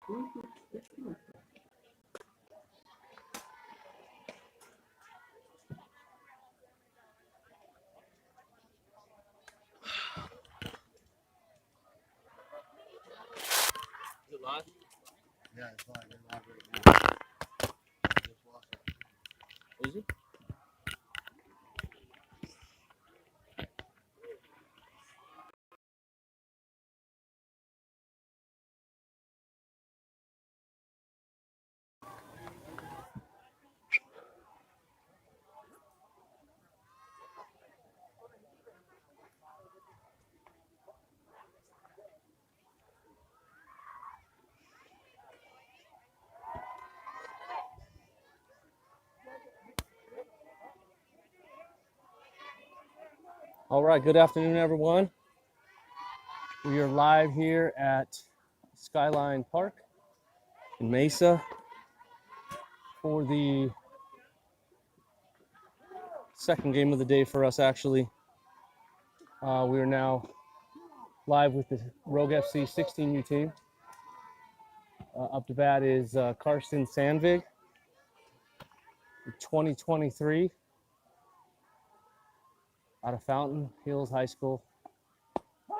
it live? Yeah, it's live. It's live right now. Just watch it. Is it? All right, good afternoon, everyone. We are live here at Skyline Park in Mesa for the second game of the day for us, actually. We are now live with the Rogue FC 16U team. Up to bat is Karsten Sandvig, 2023, out of Fountain Hills High School. I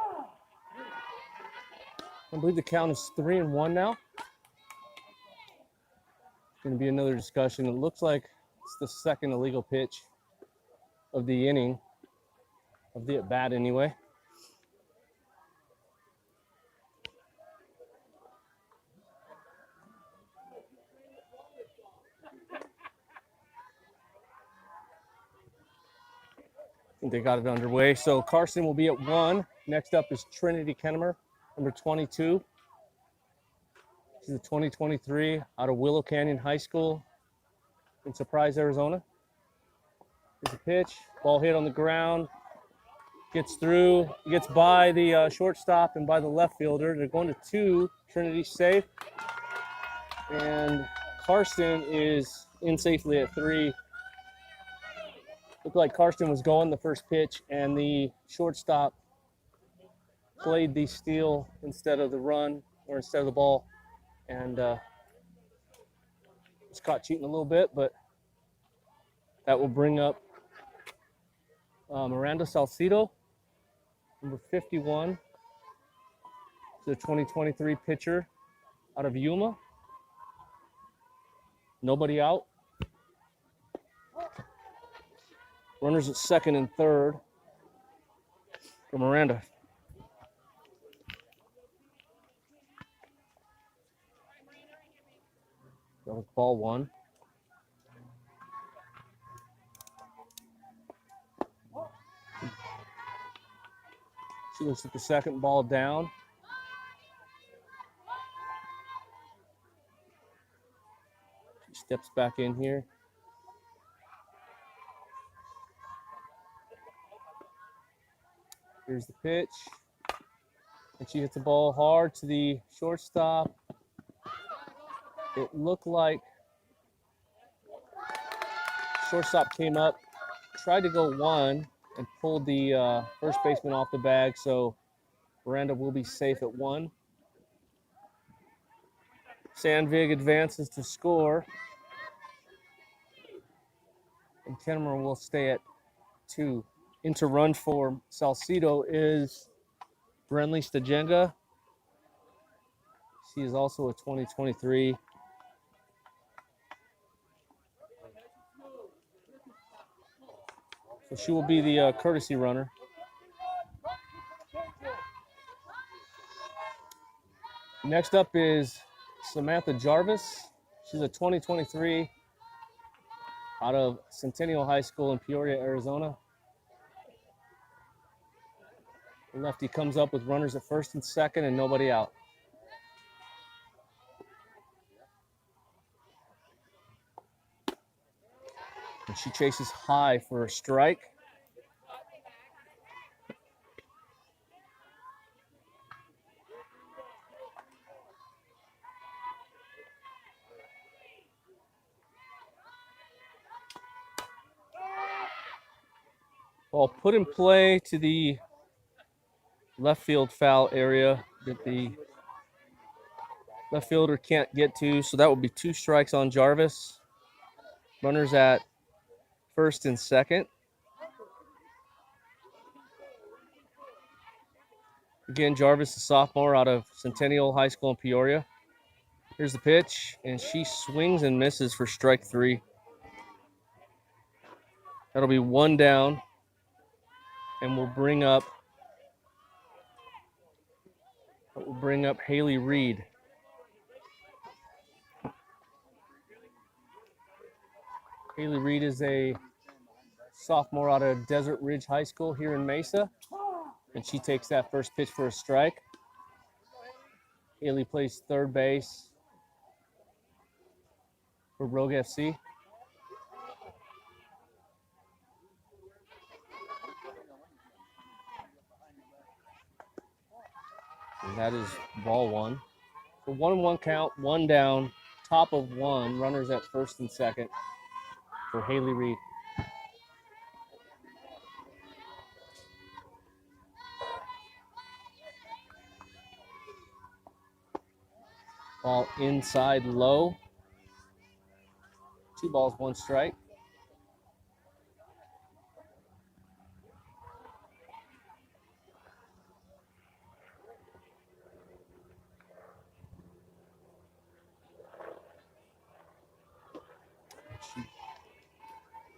believe the count is 3-1 now. Going to be another discussion. It looks like it's the second illegal pitch of the inning, of the at bat anyway. I think they got it underway. So Carson will be at 1. Next up is Trinity Kennemer, number 22. She's a 2023 out of Willow Canyon High School in Surprise, Arizona. Here's a pitch. Ball hit on the ground. Gets through. Gets by the shortstop and by the left fielder. They're going to 2. Trinity's safe. And Karsten is in safely at 3. Looked like Karsten was going the first pitch, and the shortstop played the steal instead of the run, or instead of the ball, and was caught cheating a little bit, but that will bring up Miranda Salcido, number 51, the 2023 pitcher out of Yuma. Nobody out. Runners at second and third for Miranda. That was ball 1. She looks at the second ball down. She steps back in here. Here's the pitch. And she hits the ball hard to the shortstop. It looked like shortstop came up, tried to go 1, and pulled the first baseman off the bag, so Miranda will be safe at 1. Sandvig advances to score, and Kennemer will stay at 2. Into run for Salcido is Brenly Stajenga. She is also a 2023. So she will be the courtesy runner. Next up is Samantha Jarvis. She's a 2023 out of Centennial High School in Peoria, Arizona. The lefty comes up with runners at first and second and nobody out. And she chases high for a strike. Ball put in play to the left field foul area that the Left fielder can't get to, so that will be 2 strikes on Jarvis. Runners at first and second. Again, Jarvis, a sophomore out of Centennial High School in Peoria. Here's the pitch, and she swings and misses for strike 3. That'll be 1 down, and we'll bring up Haley Reed. Haley Reed is a sophomore out of Desert Ridge High School here in Mesa, and she takes that first pitch for a strike. Haley plays third base for Rogue FC. And that is ball 1. So 1-1 count, 1 down, top of 1, runners at first and second for Haley Reed. Ball inside low. 2 balls, 1 strike.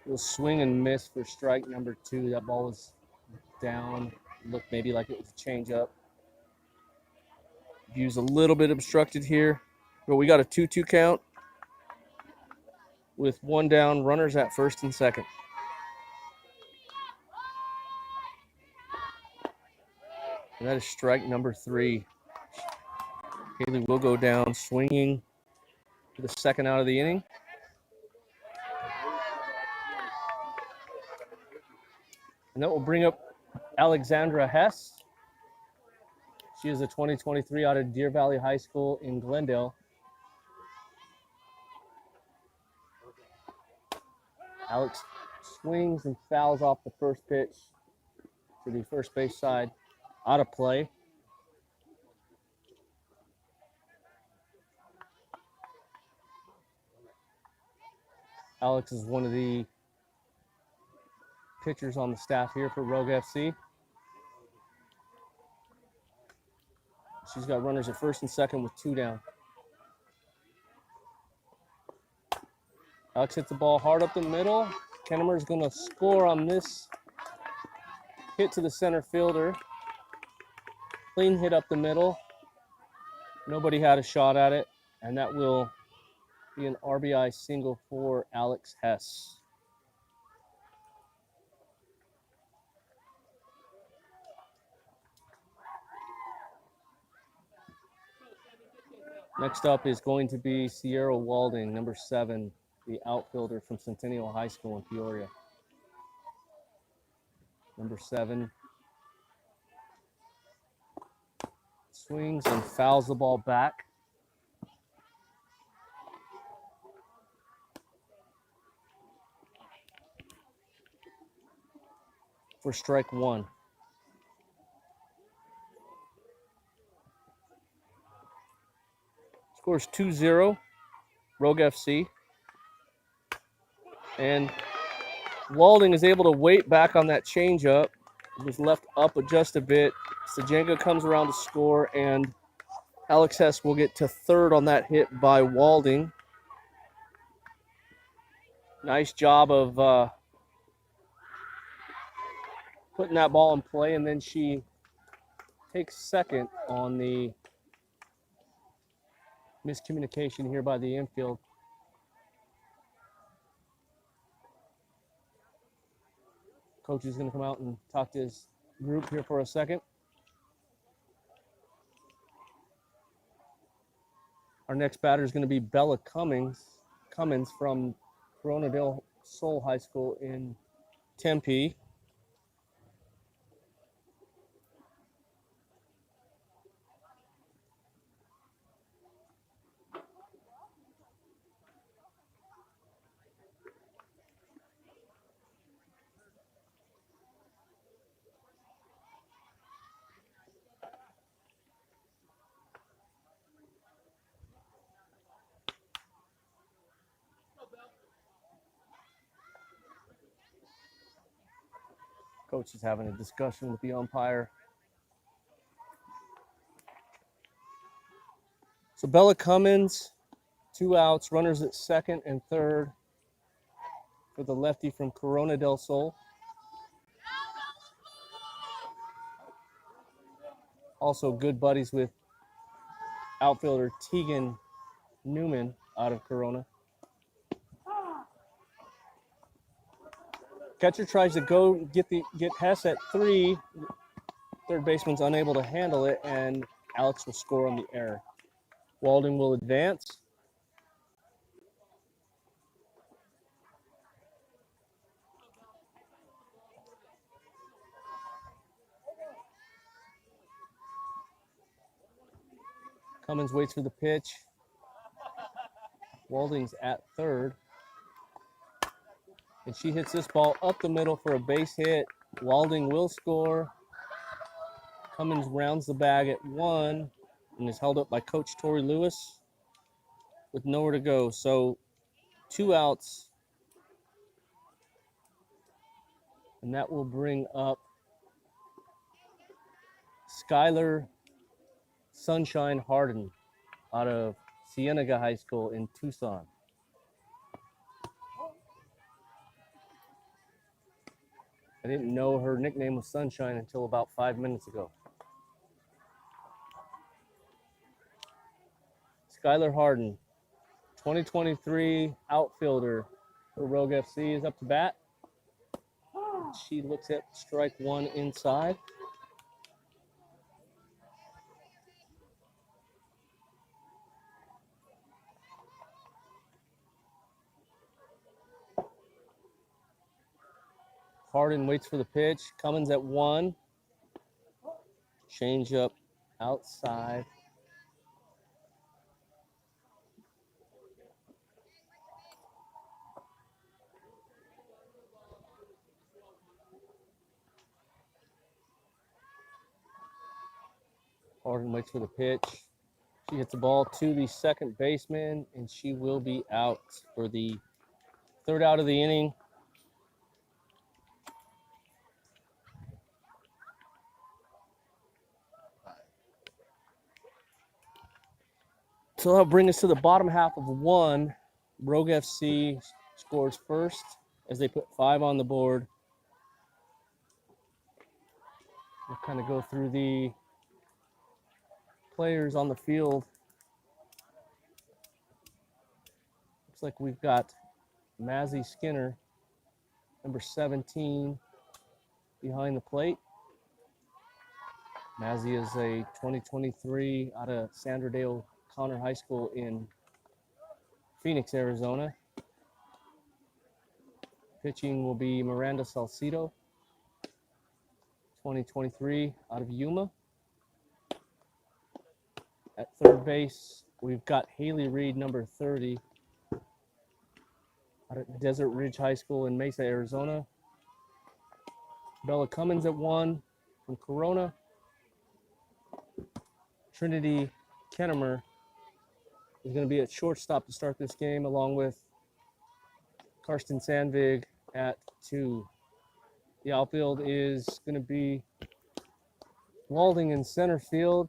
Will swing and miss for strike number 2. That ball was down. Looked maybe like it was a changeup. View's a little bit obstructed here, but we got a 2-2 count with 1 down, runners at first and second. And that is strike number 3. Haley will go down swinging for the second out of the inning. And that will bring up Alexandra Hess. She is a 2023 out of Deer Valley High School in Glendale. Alex swings and fouls off the first pitch to the first base side, out of play. Alex is one of the pitchers on the staff here for Rogue FC. She's got runners at first and second with 2 down. Alex hits the ball hard up the middle. Kennemer is going to score on this hit to the center fielder. Clean hit up the middle. Nobody had a shot at it, and that will be an RBI single for Alex Hess. Next up is going to be Sierra Walding, number 7, the outfielder from Centennial High School in Peoria. Number 7 swings and fouls the ball back. For strike 1. Scores 2-0, Rogue FC. And Walding is able to wait back on that changeup. It was left up just a bit. Sajenga comes around to score, and Alex Hess will get to third on that hit by Walding. Nice job of putting that ball in play, and then she takes second on the miscommunication here by the infield. Coach is going to come out and talk to his group here for a second. Our next batter is going to be Bella Cummins from Corona del Sol High School in Tempe. Coach is having a discussion with the umpire. So Bella Cummins, 2 outs, runners at second and third for the lefty from Corona del Sol. Also good buddies with outfielder Tegan Newman out of Corona. Catcher tries to go get Hess at 3. Third baseman's unable to handle it, and Alex will score on the error. Walding will advance. Cummins waits for the pitch. Walding's at third. And she hits this ball up the middle for a base hit. Walding will score. Cummins rounds the bag at 1 and is held up by Coach Tori Lewis with nowhere to go. So 2 outs. And that will bring up Skylar Sunshine Harden out of Cienega High School in Tucson. I didn't know her nickname was Sunshine until about 5 minutes ago. Skylar Harden, 2023 outfielder for Rogue FC, is up to bat. She looks at strike 1 inside. Harden waits for the pitch. Cummins at 1. Change up outside. Harden waits for the pitch. She hits the ball to the second baseman, and she will be out for the 3rd out of the inning. So that'll bring us to the bottom half of 1. Rogue FC scores first as they put 5 on the board. We'll kind of go through the players on the field. Looks like we've got Mazzy Skinner, number 17, behind the plate. Mazzy is a 2023 out of Sandra Day O'Connor High School in Phoenix, Arizona. Pitching will be Miranda Salcido, 2023 out of Yuma. At third base, we've got Haley Reed, number 30, out of Desert Ridge High School in Mesa, Arizona. Bella Cummins at 1 from Corona. Trinity Kennemer is going to be at shortstop to start this game, along with Karsten Sandvig at 2. The outfield is going to be Walding in center field.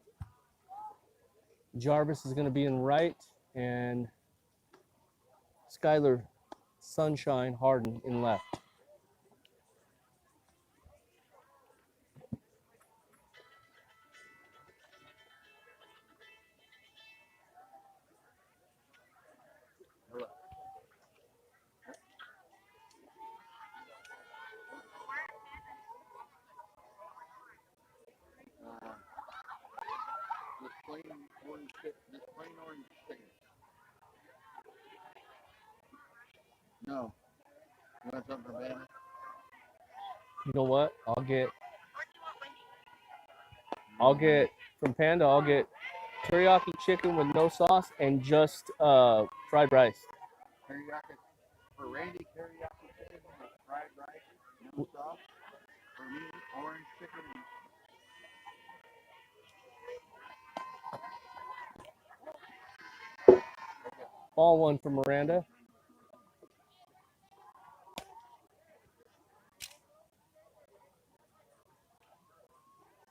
Jarvis is going to be in right, and Skylar Sunshine Harden in left. This plain orange chicken. No. You want something for Vanna? You know what? I'll get from Panda. I'll get teriyaki chicken with no sauce and just fried rice. Teriyaki. For Randy, teriyaki chicken with fried rice, no sauce. For me, orange chicken and Ball 1 for Miranda.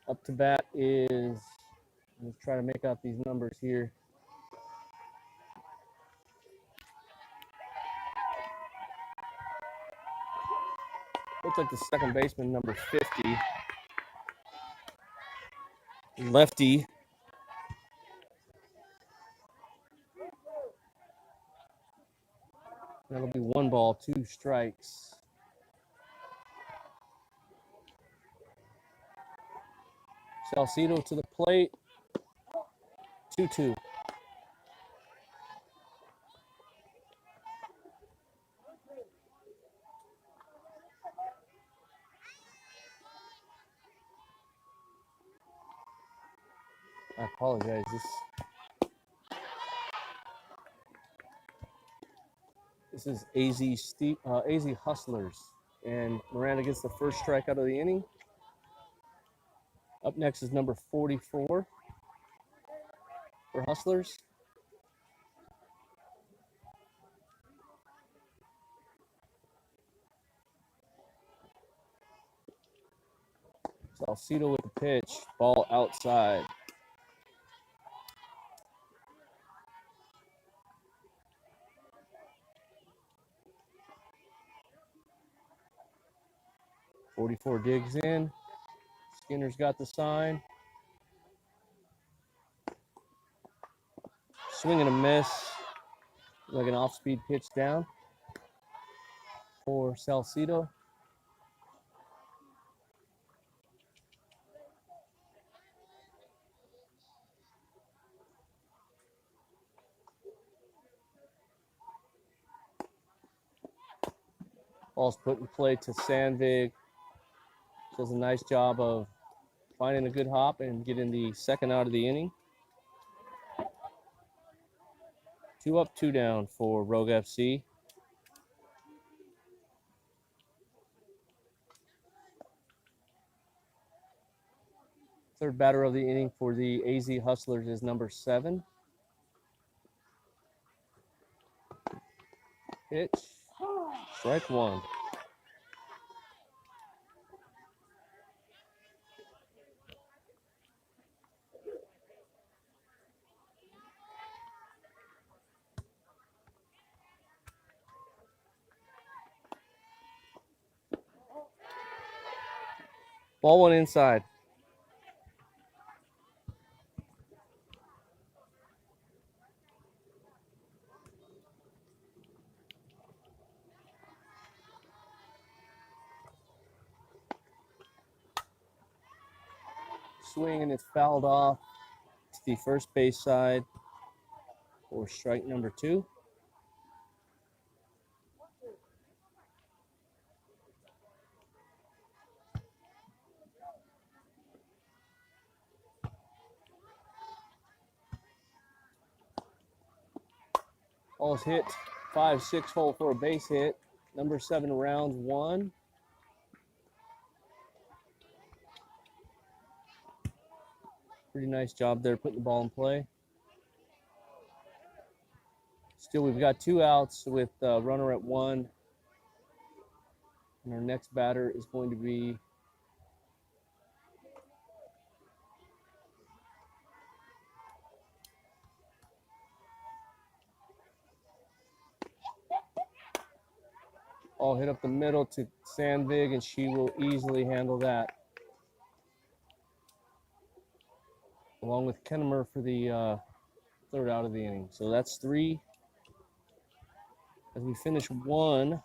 Up to bat is, let's try to make out these numbers here. Looks like the second baseman, number 50. Lefty. That'll be 1 ball, 2 strikes. Salcido to the plate. 2-2. I apologize. This is AZ Hustlers, and Miranda gets the first strikeout of the inning. Up next is number 44 for Hustlers. Salcido with the pitch, ball outside. .44 digs in. Skinner's got the sign. Swing and a miss. Like an off-speed pitch down for Salcido. Ball's put in play to Sandvig. Does a nice job of finding a good hop and getting the second out of the inning. 2 up, 2 down for Rogue FC. Third batter of the inning for the AZ Hustlers is number 7. Pitch. Strike 1. Ball went inside. Swing and it's fouled off to the first base side for strike number 2. Ball's hit 5-6 hole for a base hit. Number 7 rounds 1. Pretty nice job there putting the ball in play. Still, we've got 2 outs with runner at 1. And our next batter is going to be all hit up the middle to Sandvig, and she will easily handle that. Along with Kennemer for the third out of the inning. So that's 3. As we finish 1,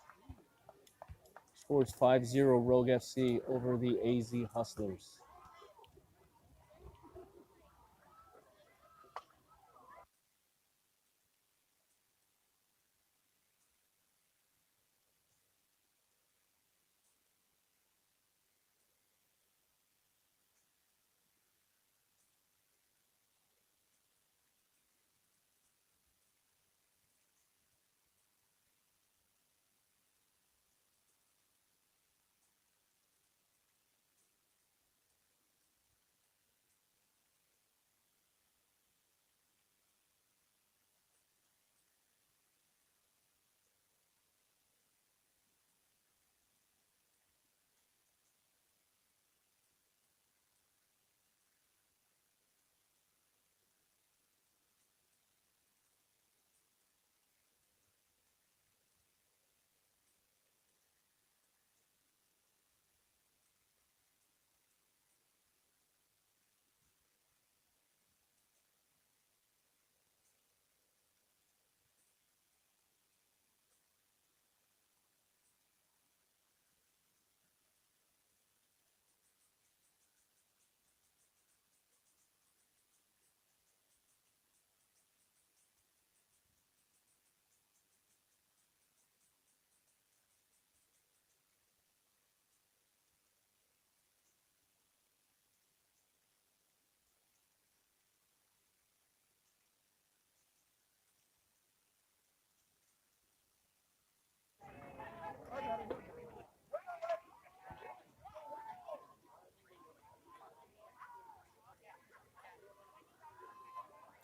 scores 5-0 Rogue FC over the AZ Hustlers.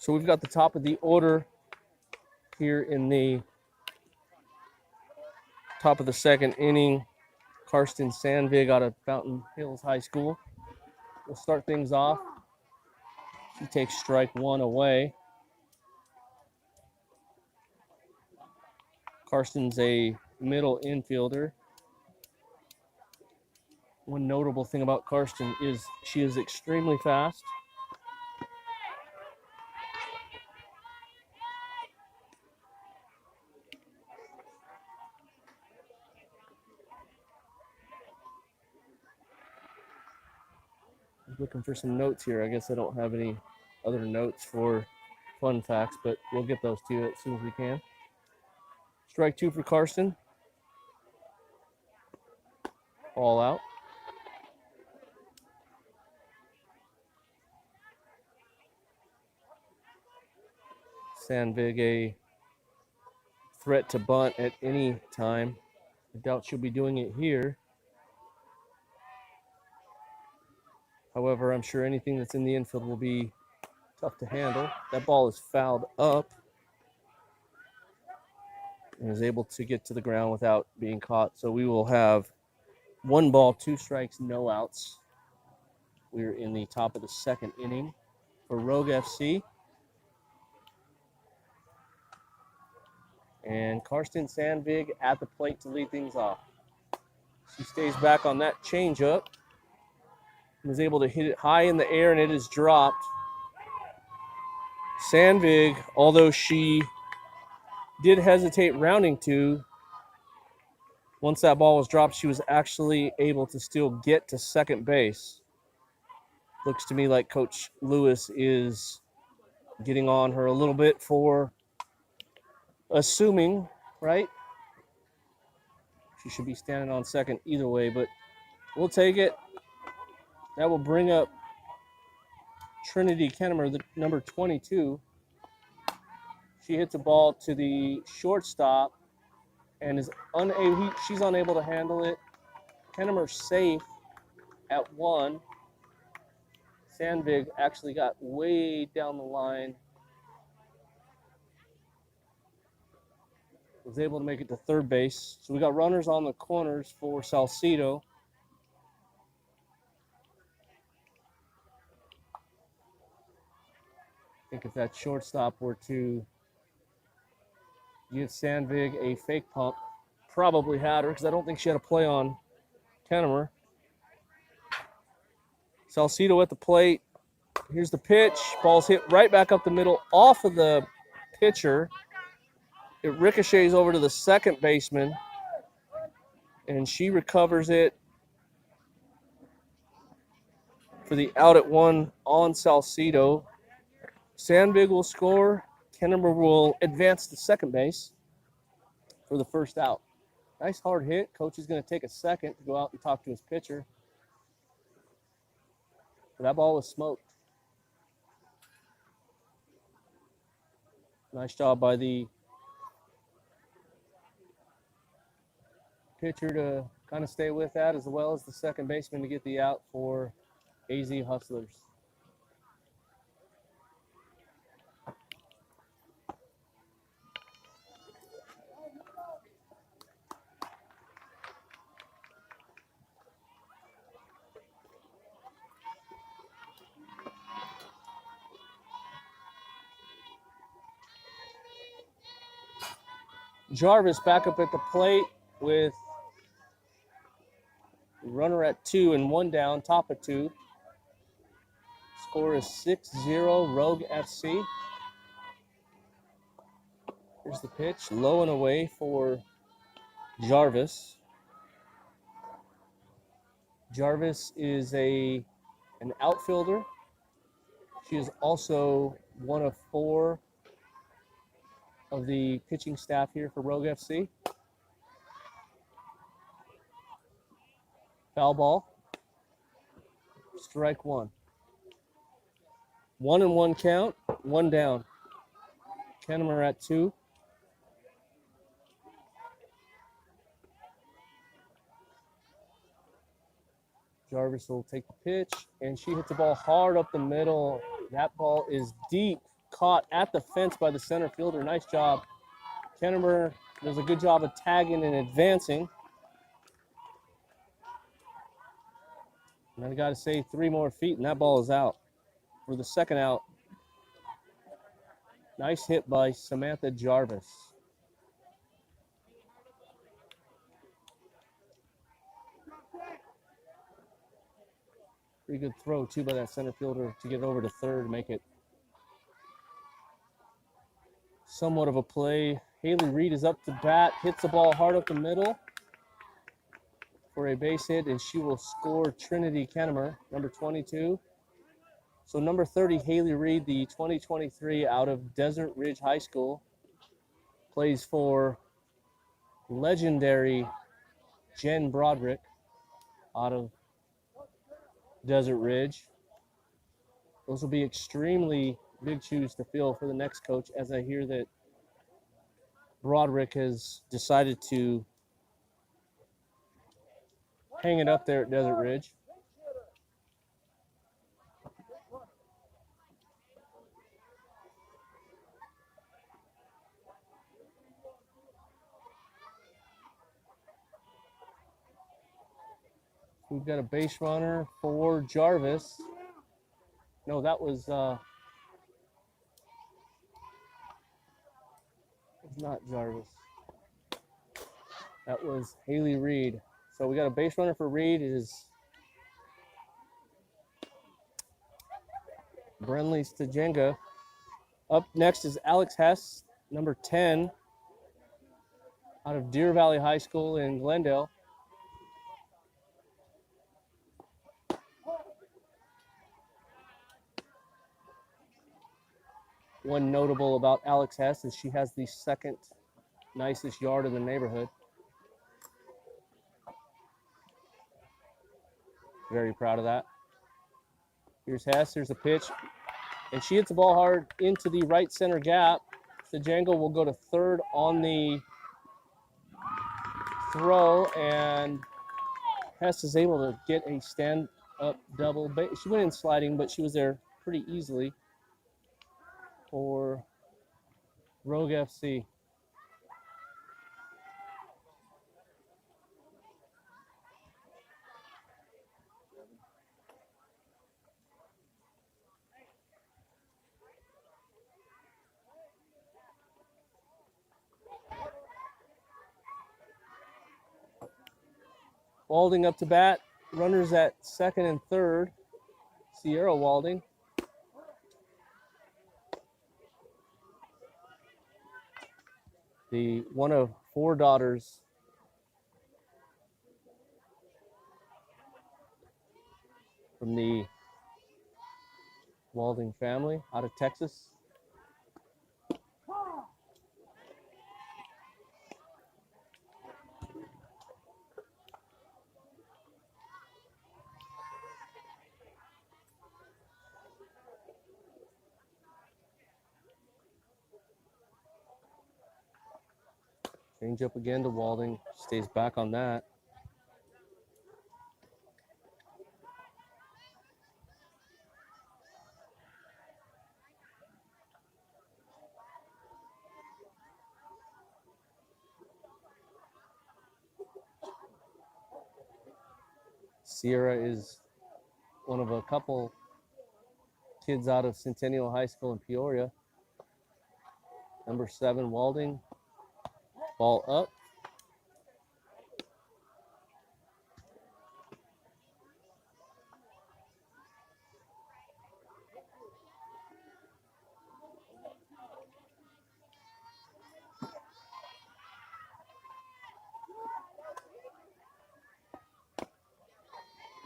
So we've got the top of the order here in the top of the second inning. Karsten Sandvig out of Fountain Hills High School will start things off. She takes strike one away. Karsten's a middle infielder. One notable thing about Karsten is she is extremely fast. I'm looking for some notes here. I guess I don't have any other notes for fun facts, but we'll get those to you as soon as we can. Strike two for Karsten. All out. Sandvig a threat to bunt at any time. I doubt she'll be doing it here. However, I'm sure anything that's in the infield will be tough to handle. That ball is fouled up and is able to get to the ground without being caught. So we will have 1 ball, 2 strikes, no outs. We're in the top of the second inning for Rogue FC. And Karsten Sandvig at the plate to lead things off. She stays back on that changeup and is able to hit it high in the air, and it is dropped. Sandvig, although she did hesitate rounding to, once that ball was dropped, she was actually able to still get to second base. Looks to me like Coach Lewis is getting on her a little bit for assuming, right? She should be standing on second either way, but we'll take it. That will bring up Trinity Kennemer, the number 22. She hits a ball to the shortstop and is she's unable to handle it. Kennemer safe at 1. Sandvig actually got way down the line. Was able to make it to third base. So we got runners on the corners for Salcedo. I think if that shortstop were to give Sandvig a fake pump, probably had her, because I don't think she had a play on Kennemer. Salcedo at the plate. Here's the pitch. Ball's hit right back up the middle off of the pitcher. It ricochets over to the second baseman, and she recovers it for the out at 1 on Salcedo. Sandvig will score. Kennemer will advance to second base for the first out. Nice hard hit. Coach is going to take a second to go out and talk to his pitcher. But that ball was smoked. Nice job by the pitcher to kind of stay with that, as well as the second baseman to get the out for AZ Hustlers. Jarvis back up at the plate with runner at 2 and 1 down, top of 2. Score is 6-0 Rogue FC. Here's the pitch, low and away for Jarvis. Jarvis is an outfielder. She is also one of 4 of the pitching staff here for Rogue FC. Foul ball. Strike 1. 1-1 count, 1 down. Kennemer at 2. Jarvis will take the pitch, and she hits the ball hard up the middle. That ball is deep caught at the fence by the center fielder. Nice job. Kennemer does a good job of tagging and advancing. And I got to say 3 more feet, and that ball is out for the second out. Nice hit by Samantha Jarvis. Pretty good throw, too, by that center fielder to get over to third, make it somewhat of a play. Haley Reed is up to bat, hits the ball hard up the middle for a base hit, and she will score Trinity Kennemer, number 22. So number 30, Haley Reed, the 2023 out of Desert Ridge High School, plays for legendary Jen Broderick out of Desert Ridge. Those will be extremely big shoes to fill for the next coach, as I hear that Broderick has decided to hang it up there at Desert Ridge. We've got a base runner for Jarvis. No, that was not Jarvis. That was Haley Reed. So we got a base runner for Reed. It is Brenley Stajenga. Up next is Alex Hess, number 10, out of Deer Valley High School in Glendale. One notable about Alex Hess is she has the second nicest yard in the neighborhood. Very proud of that. Here's Hess, here's a pitch, and she hits the ball hard into the right center gap. Stajenga will go to third on the throw, and Hess is able to get a stand-up double. She went in sliding, but she was there pretty easily for Rogue FC. Walding up to bat. Runners at second and third. Sierra Walding. The one of 4 daughters from the Walding family out of Texas. Change up again to Walding. Stays back on that. Sierra is one of a couple kids out of Centennial High School in Peoria. Number 7, Walding. Ball up.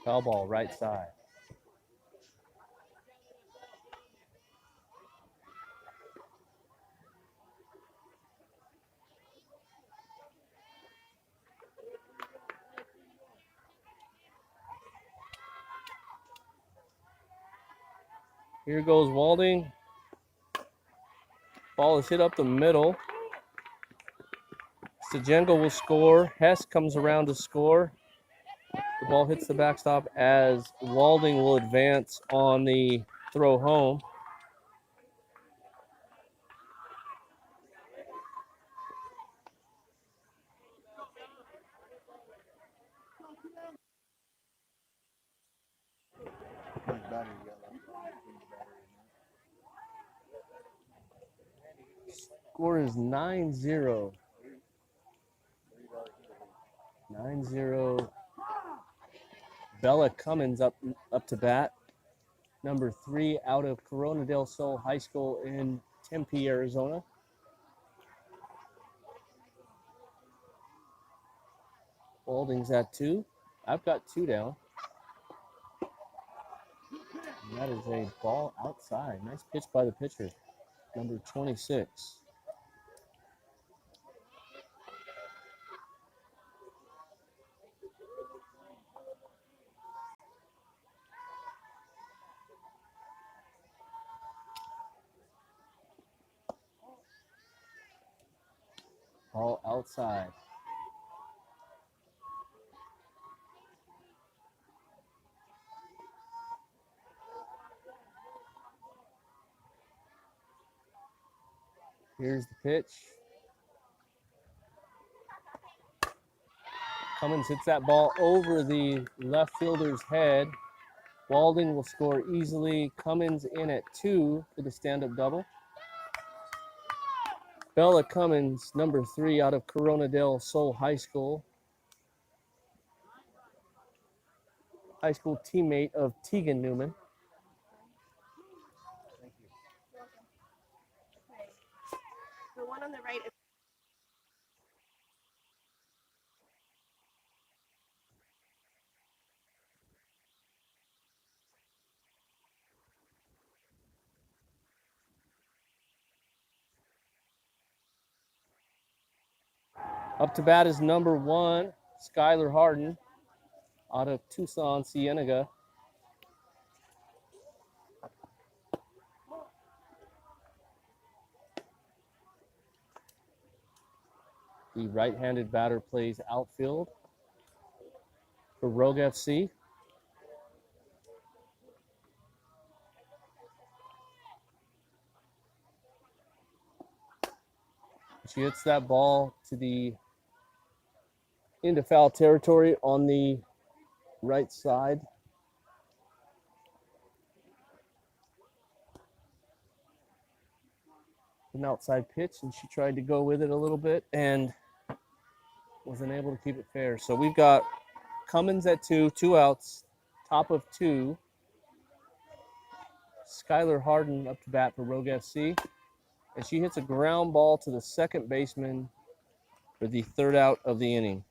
Foul ball, right side. Here goes Walding. Ball is hit up the middle. Stajenga will score. Hess comes around to score. The ball hits the backstop as Walding will advance on the throw home. Score is 9-0. 9-0. Bella Cummins up to bat. Number 3 out of Corona del Sol High School in Tempe, Arizona. Walding's at 2. I've got 2 down. And that is a ball outside. Nice pitch by the pitcher, number 26. Ball outside. Here's the pitch. Cummins hits that ball over the left fielder's head. Walding will score easily. Cummins in at 2 for the stand-up double. Bella Cummins, number 3 out of Corona del Sol High School. High school teammate of Tegan Newman. The one on the right is Up to bat is number 1, Skylar Harden, out of Tucson, Cienega. The right-handed batter plays outfield for Rogue FC. She hits that ball to the into foul territory on the right side. An outside pitch, and she tried to go with it a little bit and wasn't able to keep it fair. So we've got Cummins at 2, 2 outs, top of 2. Skylar Harden up to bat for Rogue FC, and she hits a ground ball to the second baseman for the 3rd out of the inning.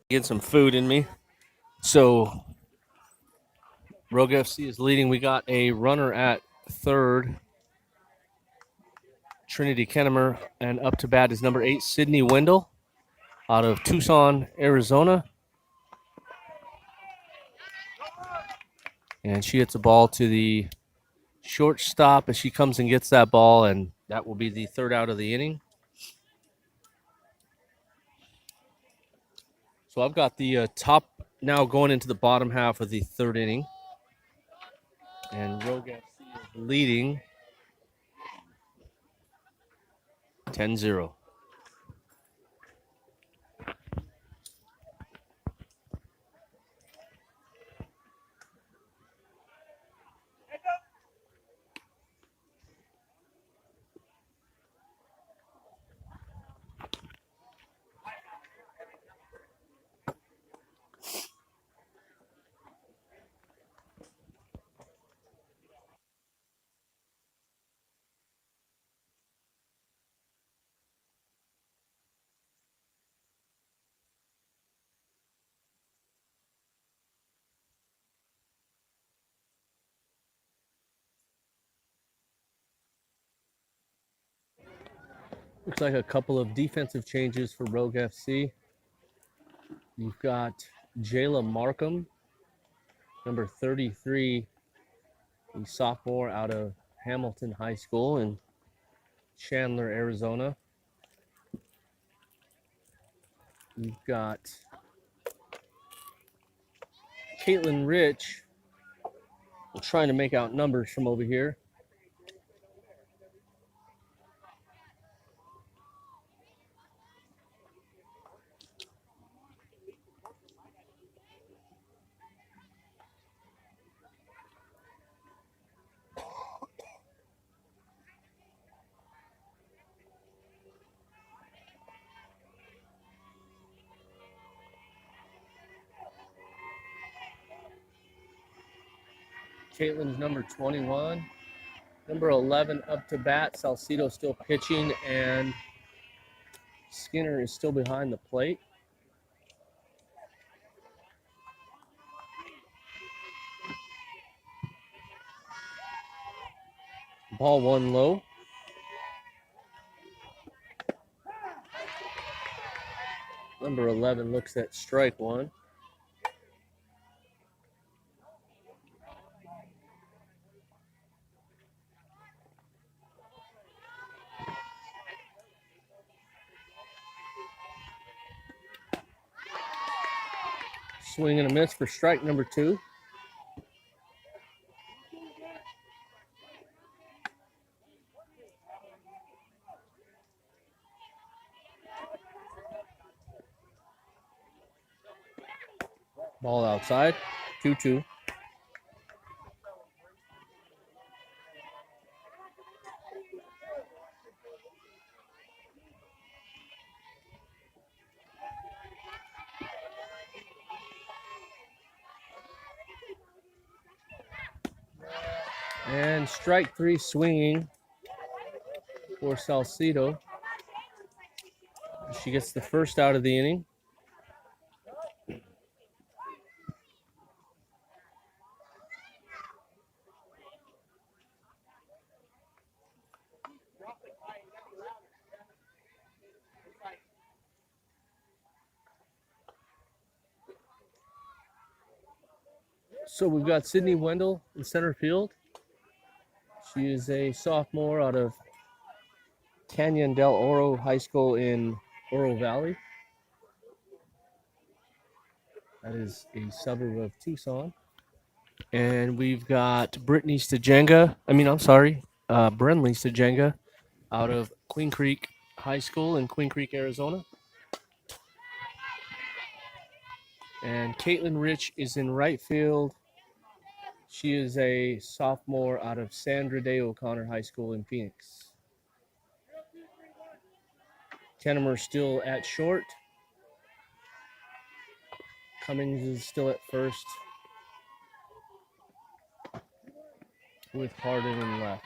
Get some food in me. So Rogue FC is leading. We got a runner at third, Trinity Kennemer, and up to bat is number 8, Sydney Wendell, out of Tucson, Arizona. And she hits a ball to the shortstop as she comes and gets that ball, and that will be the third out of the inning. So I've got the top now going into the bottom half of the third inning. And Rogue FC is leading 10-0. Looks like a couple of defensive changes for Rogue FC. You've got Jayla Markham, number 33, a sophomore out of Hamilton High School in Chandler, Arizona. You've got Caitlin Rich. I'm trying to make out numbers from over here. Caitlin's number 21. Number 11 up to bat. Salcido still pitching, and Skinner is still behind the plate. Ball one low. Number 11 looks at strike one. Swing and a miss for strike number 2. Ball outside, 2-2. And strike 3 swinging for Salcido. She gets the first out of the inning. So we've got Sydney Wendell in center field. She is a sophomore out of Canyon del Oro High School in Oro Valley. That is a suburb of Tucson. And we've got Brenly Stajenga out of Queen Creek High School in Queen Creek, Arizona. And Caitlin Rich is in right field. She is a sophomore out of Sandra Day O'Connor High School in Phoenix. Kennemer still at short. Cummings is still at first with Hardin in left.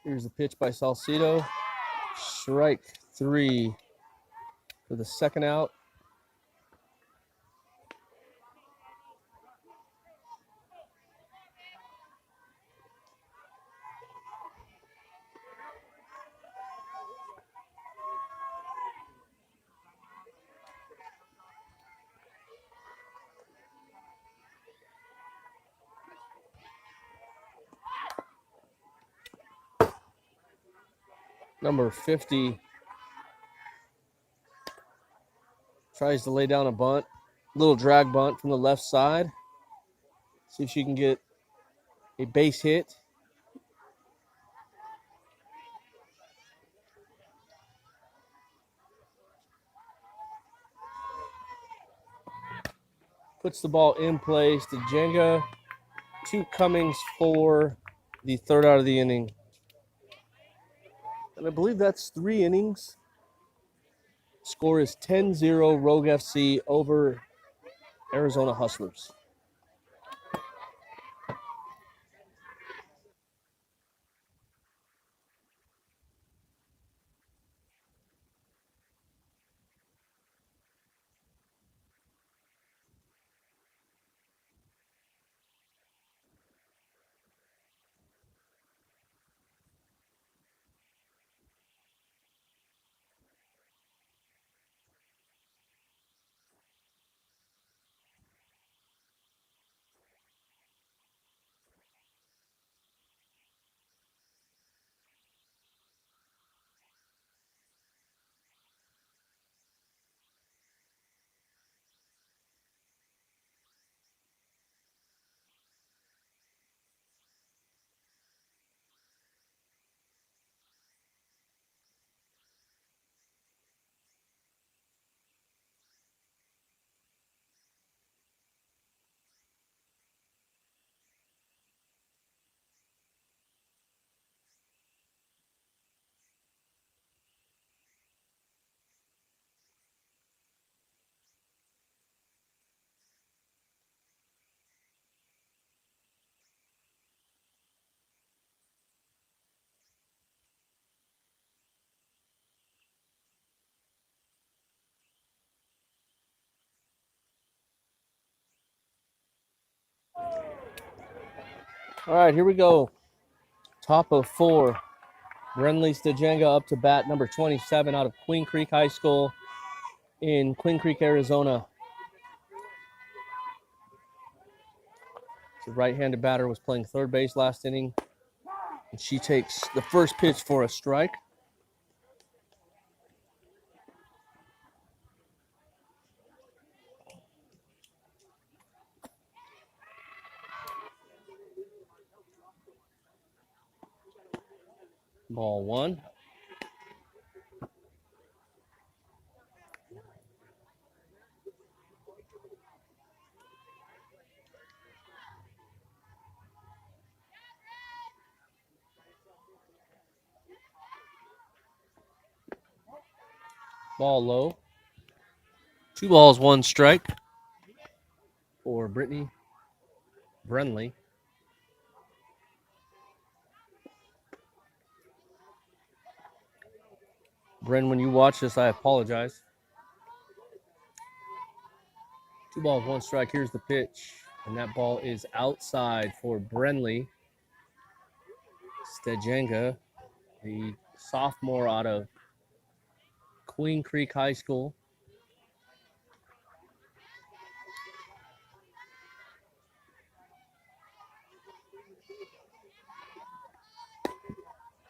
Here's the pitch by Salcido. Strike 3 for the second out. Number 50 tries to lay down a bunt. Little drag bunt from the left side. See if she can get a base hit. Puts the ball in place to Jenga. 2 Cummings for the third out of the inning. And I believe that's 3 innings. Score is 10-0 Rogue FC over Arizona Hustlers. All right, here we go. Top of 4. Brenly Stajanga up to bat, number 27 out of Queen Creek High School in Queen Creek, Arizona. The right-handed batter was playing third base last inning. And she takes the first pitch for a strike. Ball 1. Ball low. 2 balls, 1 strike for Brittany Brenly. Bren, when you watch this, I apologize. 2 balls, 1 strike. Here's the pitch. And that ball is outside for Brenly Stajanga, the sophomore out of Queen Creek High School.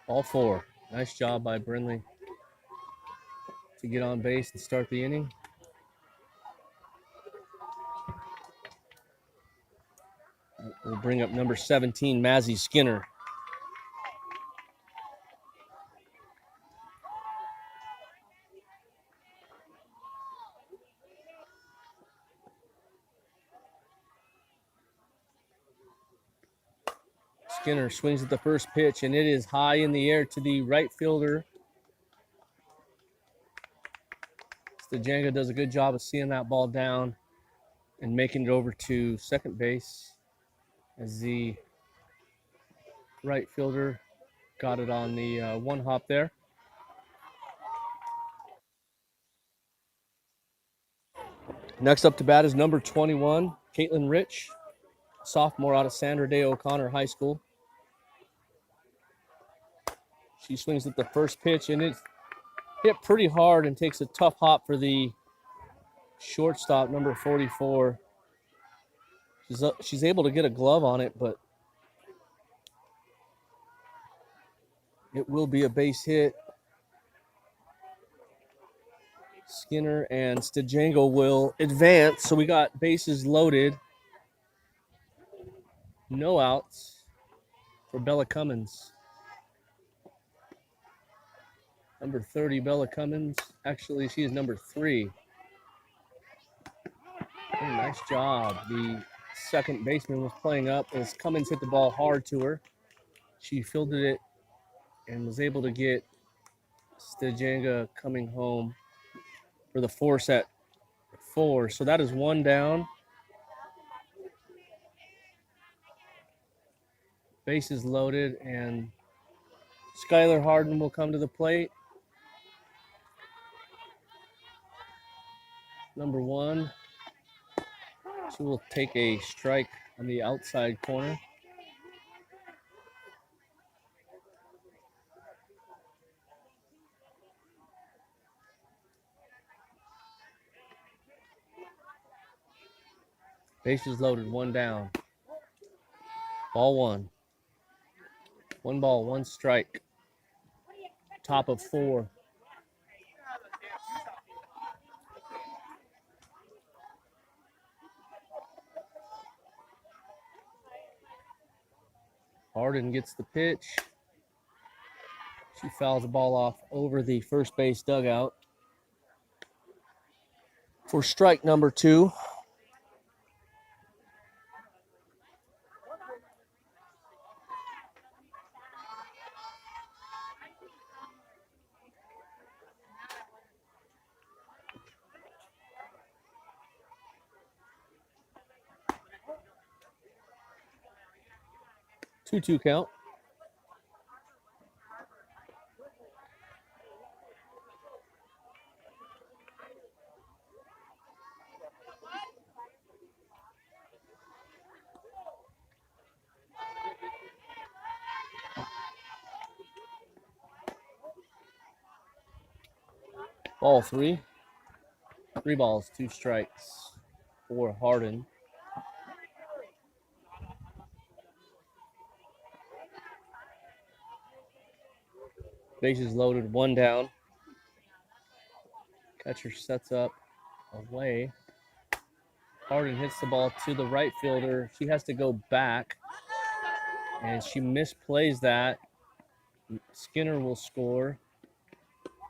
All 4. Nice job by Brenly to get on base and start the inning. We'll bring up number 17, Mazzy Skinner. Skinner swings at the first pitch, and it is high in the air to the right fielder. Stajanga does a good job of seeing that ball down and making it over to second base as the right fielder got it on the one hop there. Next up to bat is number 21, Caitlin Rich, sophomore out of Sandra Day O'Connor High School. She swings at the first pitch, and it's hit pretty hard and takes a tough hop for the shortstop, number 44. She's able to get a glove on it, but it will be a base hit. Skinner and Stajango will advance, so we got bases loaded. No outs for Bella Cummins. Number 30, Bella Cummins. Actually, she is number 3. Oh, nice job. The second baseman was playing up as Cummins hit the ball hard to her. She fielded it and was able to get Stajanga coming home for the force at 4. So that is 1 down. Bases loaded, and Skylar Harden will come to the plate. Number 1. She will take a strike on the outside corner. Bases loaded, 1 down. Ball 1. 1 ball, 1 strike. Top of 4. Harden gets the pitch. She fouls the ball off over the first base dugout for strike number 2. Two count. Ball 3. 3 balls, 2 strikes for Harden. Bases loaded, 1 down. Catcher sets up away. Harden hits the ball to the right fielder. She has to go back, and she misplays that. Skinner will score.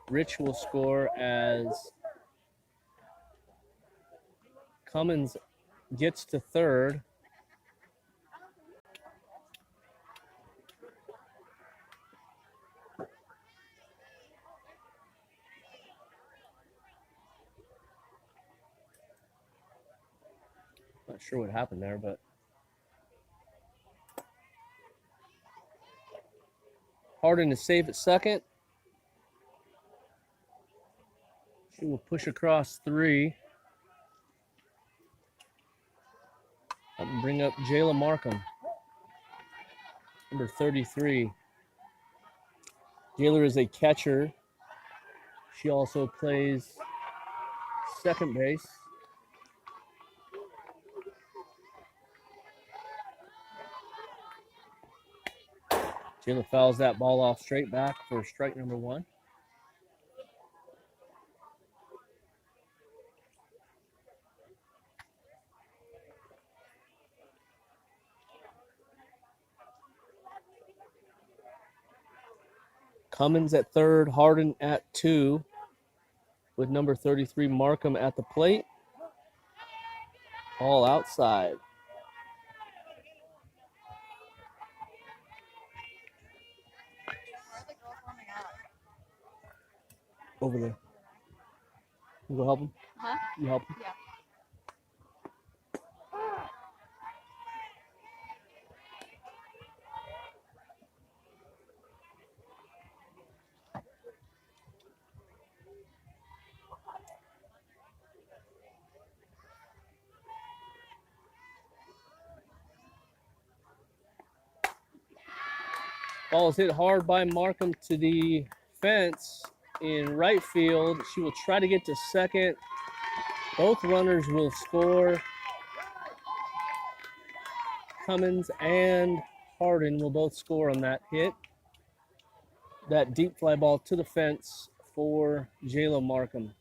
Rich will score as Cummins gets to third. Not sure what happened there, but Harden is safe at second. She will push across 3. And bring up Jayla Markham, number 33. Jayla is a catcher. She also plays second base. Jayla fouls that ball off straight back for strike number 1. Cummins at third, Harden at 2, with number 33 Markham at the plate. All outside. Over there. You go help him? Huh? You help him? Yeah. Ball is hit hard by Markham to the fence in right field. She will try to get to second. Both runners will score. Cummins and Hardin will both score on that hit. That deep fly ball to the fence for Jayla Markham.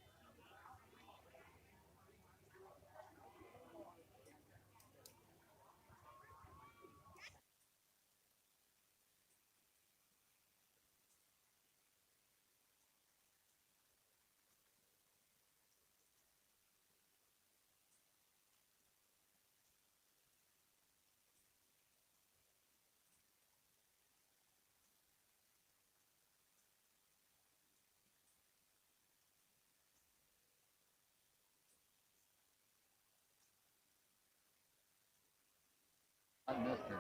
I missed her.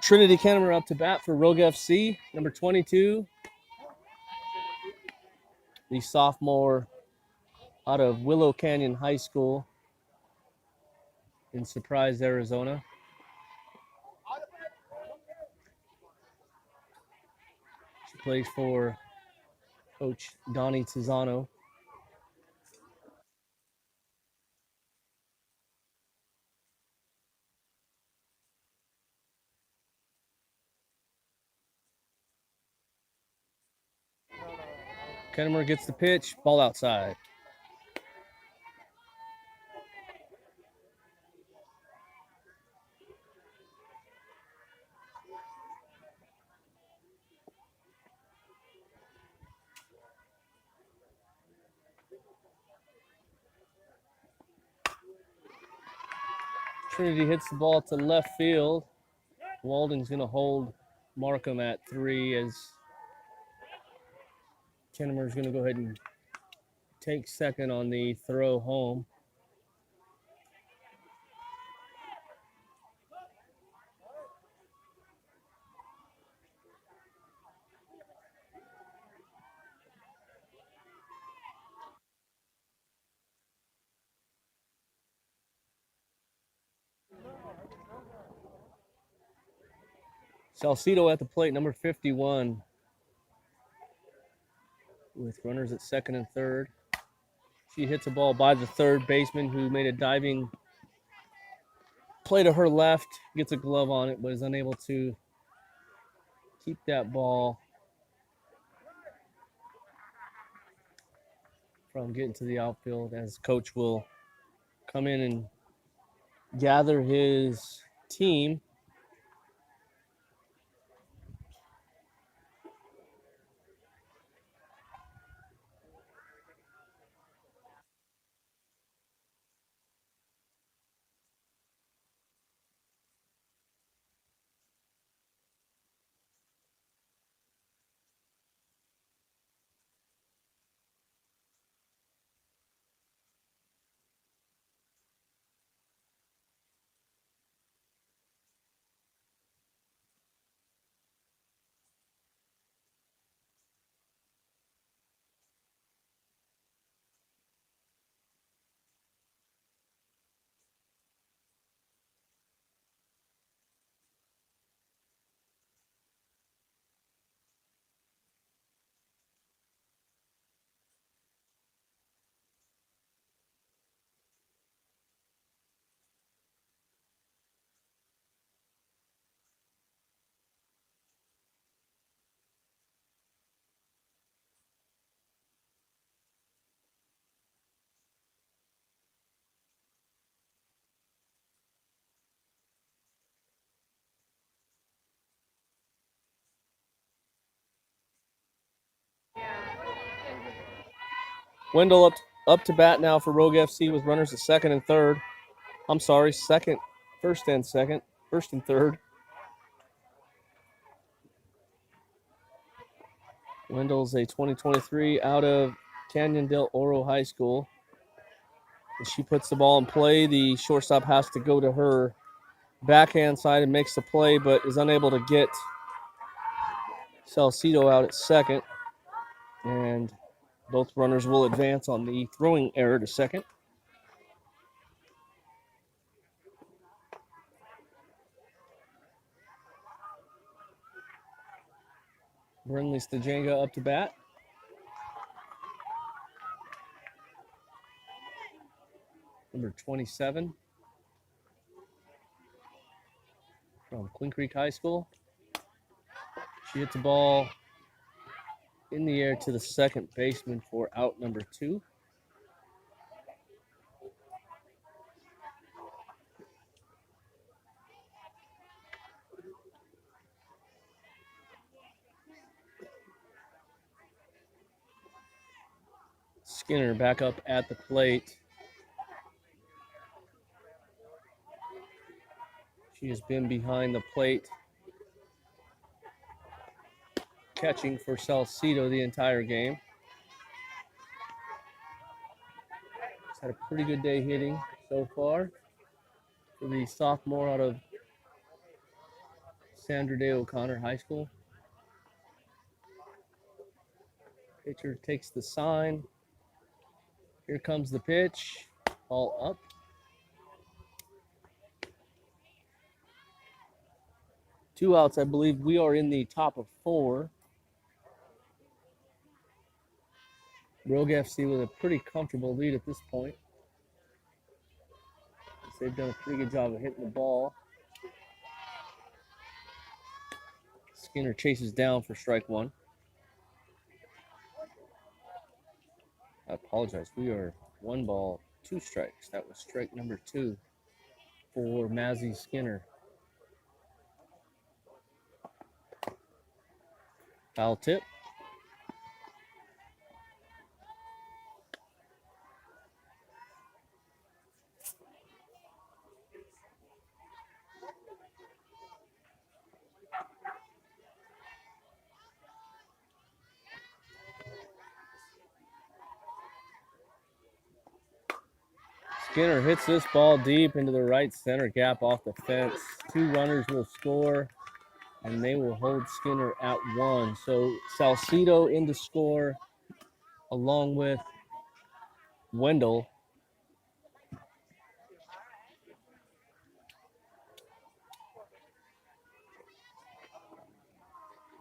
Trinity Kennemer up to bat for Rogue FC, number 22. The sophomore out of Willow Canyon High School in Surprise, Arizona. She plays for Coach Donnie Tizano. Kennemer gets the pitch, ball outside. Trinity hits the ball to left field. Walding's going to hold Markham at 3 as Kennemer's going to go ahead and take second on the throw home. Salcido at the plate, number 51, with runners at second and third. She hits a ball by the third baseman who made a diving play to her left, gets a glove on it, but is unable to keep that ball from getting to the outfield, as coach will come in and gather his team. Wendell up to bat now for Rogue FC with runners at second and third. I'm sorry, first and third. Wendell's a 2023 out of Canyon del Oro High School. As she puts the ball in play, the shortstop has to go to her backhand side and makes the play, but is unable to get Salcido out at second. And both runners will advance on the throwing error to second. Brinley Stajanga up to bat. Number 27 from Queen Creek High School. She hits the ball in the air to the second baseman for out number 2. Skinner back up at the plate. She has been behind the plate, catching for Salcedo the entire game. She's had a pretty good day hitting so far for the sophomore out of Sandra Day O'Connor High School. Pitcher takes the sign. Here comes the pitch. Ball up. Two outs. I believe we are in the top of 4. Rogue FC with a pretty comfortable lead at this point. They've done a pretty good job of hitting the ball. Skinner chases down for strike 1. I apologize. We are 1 ball, 2 strikes. That was strike number 2 for Mazzy Skinner. Foul tip. Skinner hits this ball deep into the right center gap off the fence. 2 runners will score, and they will hold Skinner at 1. So Salcedo in to score along with Wendell.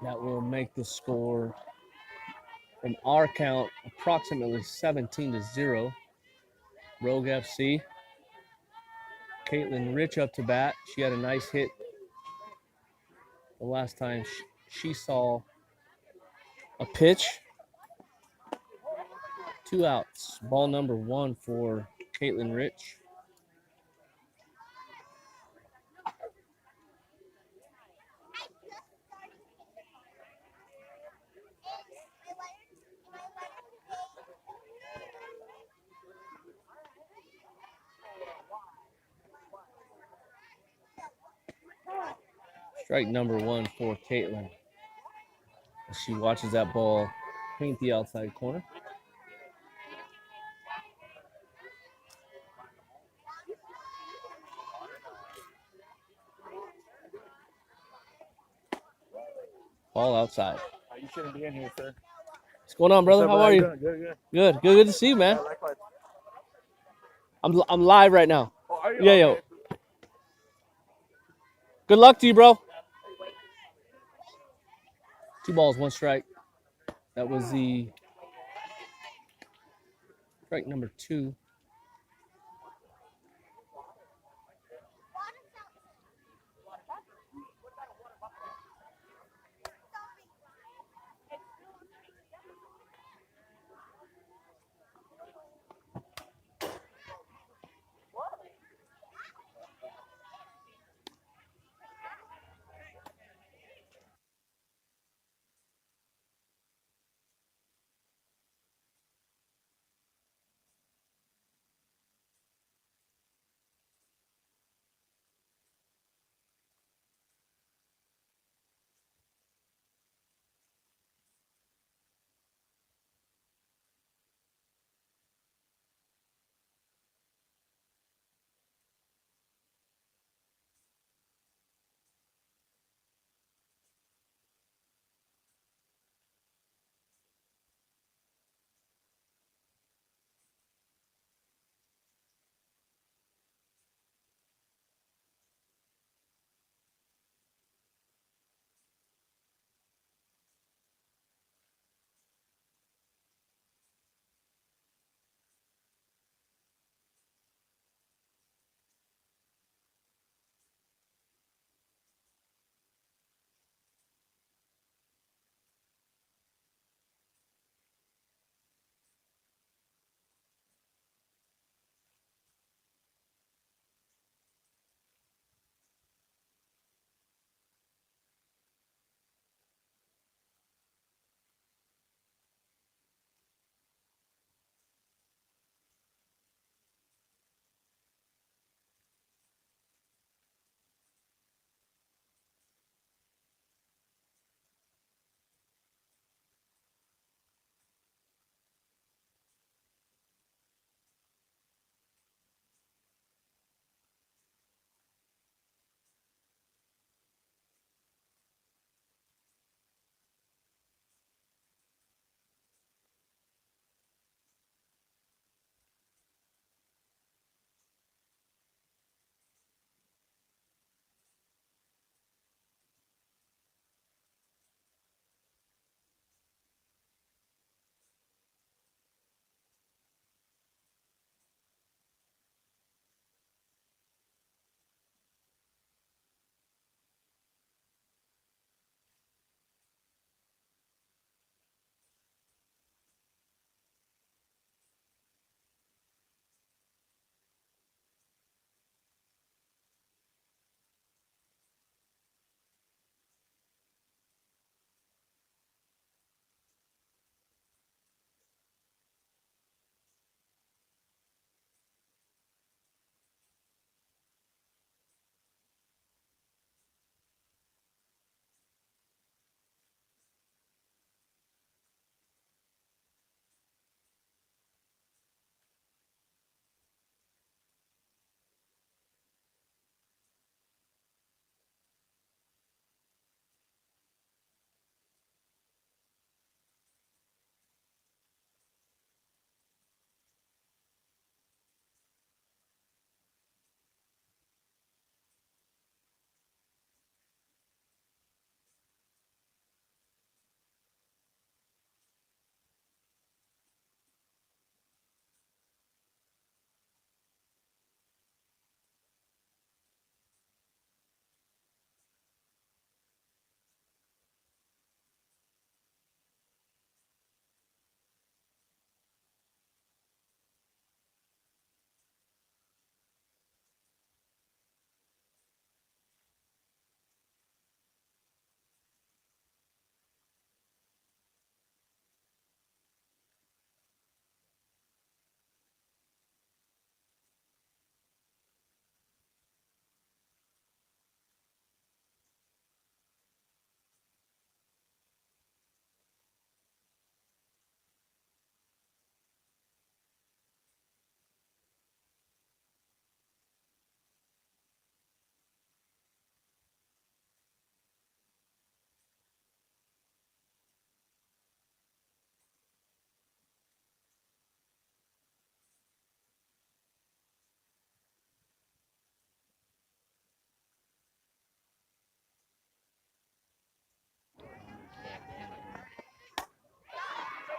That will make the score from our count approximately 17-0. Rogue FC. Caitlin Rich up to bat. She had a nice hit the last time she saw a pitch. 2 outs. Ball number 1 for Caitlin Rich. Strike number 1 for Caitlin. She watches that ball paint the outside corner. Ball outside. You shouldn't be in here, sir. What's going on, brother? How are you? Good. Good to see you, man. Yeah, likewise. I'm live right now. Oh, are you? Yeah, Okay. yo. Good luck to you, bro. 2 balls, 1 strike. That was the strike number 2.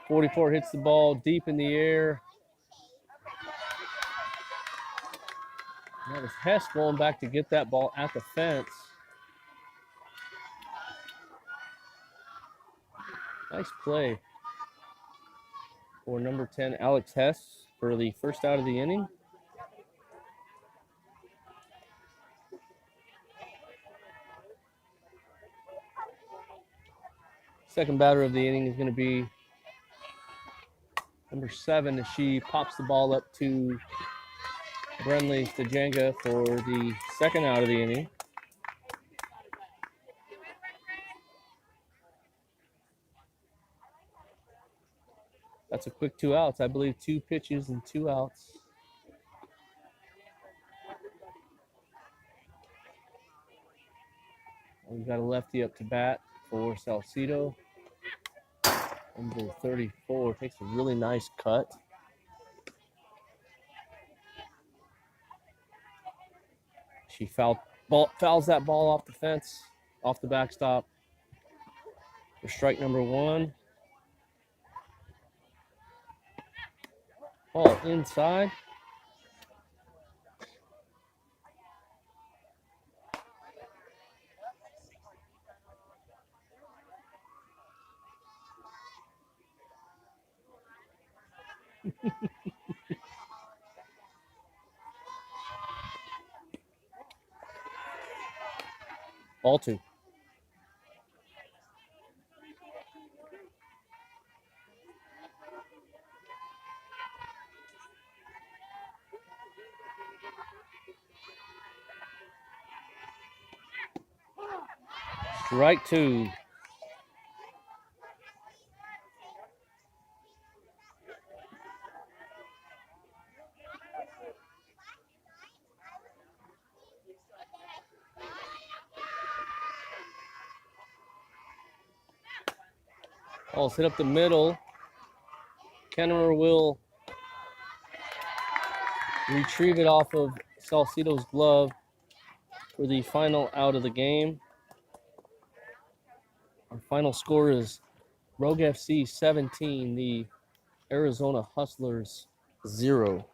44 hits the ball deep in the air. That was Hess going back to get that ball at the fence. Nice play for number 10, Alex Hess, for the first out of the inning. Second batter of the inning is going to be number 7 as she pops the ball up to Brenley Stajanga for the second out of the inning. That's a quick 2 outs. I believe 2 pitches and 2 outs. We've got a lefty up to bat for Salcedo. Number 34 takes a really nice cut. She fouls that ball off the fence, off the backstop for strike number 1. Ball inside. Ball 2. Strike 2. Ball's hit up the middle. Kennemer will retrieve it off of Salcedo's glove for the final out of the game. Our final score is Rogue FC 17, the Arizona Hustlers 0.